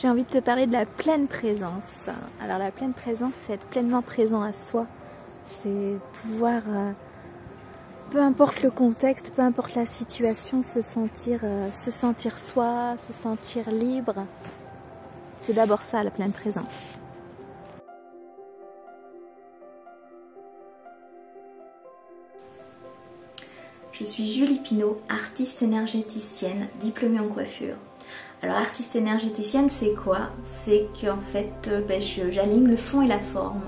J'ai envie de te parler de la pleine présence. Alors la pleine présence, c'est être pleinement présent à soi. C'est pouvoir, peu importe le contexte, peu importe la situation, se sentir soi, se sentir libre. C'est d'abord ça, la pleine présence. Je suis Julie Pinault, artiste énergéticienne, diplômée en coiffure. Alors artiste énergéticienne, c'est quoi? C'est qu'en fait, j'aligne le fond et la forme.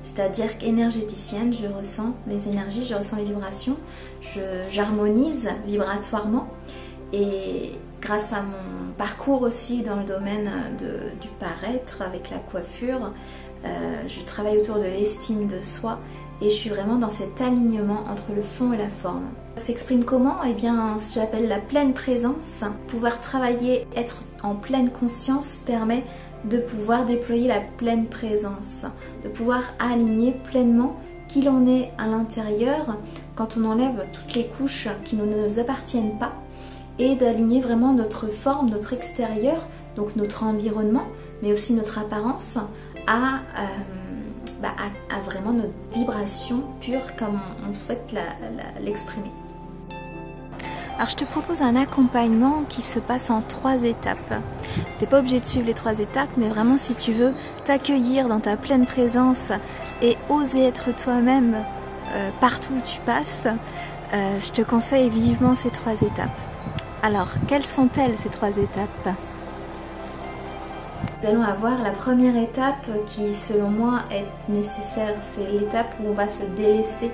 C'est-à-dire qu'énergéticienne, je ressens les énergies, je ressens les vibrations, j'harmonise vibratoirement. Et grâce à mon parcours aussi dans le domaine du paraître avec la coiffure, je travaille autour de l'estime de soi. Et je suis vraiment dans cet alignement entre le fond et la forme. Ça s'exprime comment? Eh bien, j'appelle la pleine présence. Pouvoir travailler, être en pleine conscience permet de pouvoir déployer la pleine présence, de pouvoir aligner pleinement qui l'on est à l'intérieur quand on enlève toutes les couches qui ne nous appartiennent pas et d'aligner vraiment notre forme, notre extérieur, donc notre environnement, mais aussi notre apparence à vraiment notre vibration pure comme on souhaite l'exprimer. Alors je te propose un accompagnement qui se passe en 3 étapes. Tu n'es pas obligé de suivre les 3 étapes, mais vraiment si tu veux t'accueillir dans ta pleine présence et oser être toi-même partout où tu passes, je te conseille vivement ces 3 étapes. Alors, quelles sont-elles ces 3 étapes ? Nous allons avoir la première étape qui, selon moi, est nécessaire. C'est l'étape où on va se délester.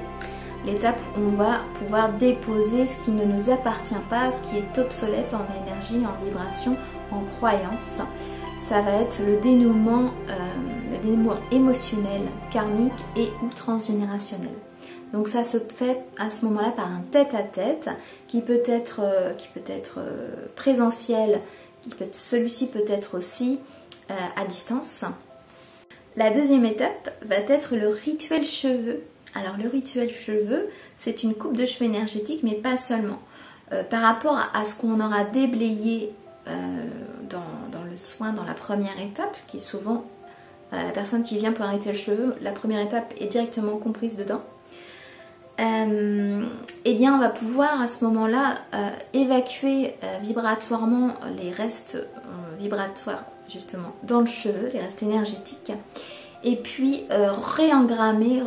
L'étape où on va pouvoir déposer ce qui ne nous appartient pas, ce qui est obsolète en énergie, en vibration, en croyance. Ça va être le dénouement émotionnel, karmique et ou transgénérationnel. Donc ça se fait à ce moment-là par un tête-à-tête qui peut être présentiel, celui-ci peut être aussi à distance. La deuxième étape va être le rituel cheveux. Alors le rituel cheveux, c'est une coupe de cheveux énergétique, mais pas seulement. Par rapport à ce qu'on aura déblayé dans le soin, dans la première étape, qui est souvent la personne qui vient pour un rituel cheveux, la première étape est directement comprise dedans. Eh bien on va pouvoir à ce moment-là évacuer vibratoirement les restes vibratoires justement dans le cheveu, les restes énergétiques, et puis réengrammer,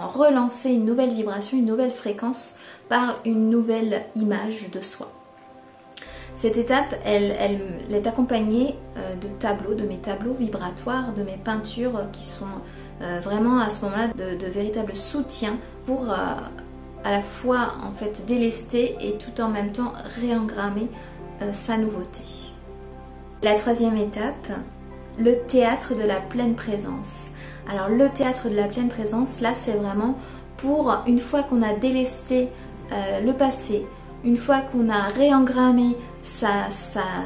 relancer une nouvelle vibration, une nouvelle fréquence par une nouvelle image de soi. Cette étape, elle est accompagnée de tableaux, de mes tableaux vibratoires, de mes peintures qui sont vraiment à ce moment-là de véritables soutiens pour à la fois en fait délester et tout en même temps réengrammer sa nouveauté. La troisième étape, le théâtre de la pleine présence. Alors le théâtre de la pleine présence, là c'est vraiment pour une fois qu'on a délesté le passé, une fois qu'on a réengrammé sa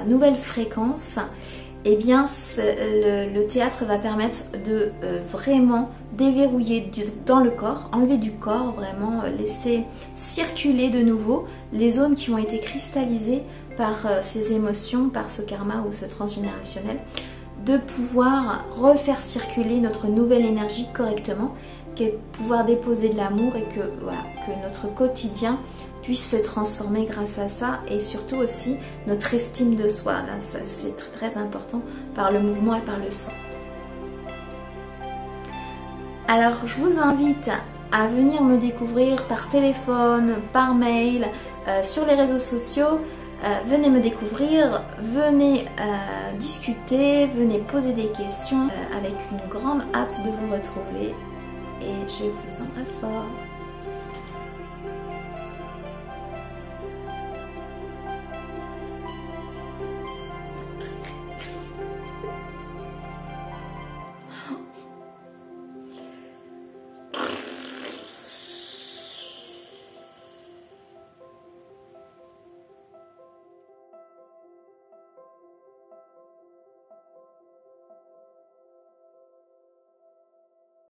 nouvelle fréquence, eh bien le théâtre va permettre de vraiment déverrouiller dans le corps, enlever du corps, vraiment laisser circuler de nouveau les zones qui ont été cristallisées par ces émotions, par ce karma ou ce transgénérationnel, de pouvoir refaire circuler notre nouvelle énergie correctement, pouvoir déposer de l'amour et que notre quotidien puisse se transformer grâce à ça, et surtout aussi notre estime de soi. Là, c'est très, très important par le mouvement et par le son. Alors, je vous invite à venir me découvrir par téléphone, par mail, sur les réseaux sociaux. Venez me découvrir, venez discuter, venez poser des questions avec une grande hâte de vous retrouver. Et je vous embrasse fort.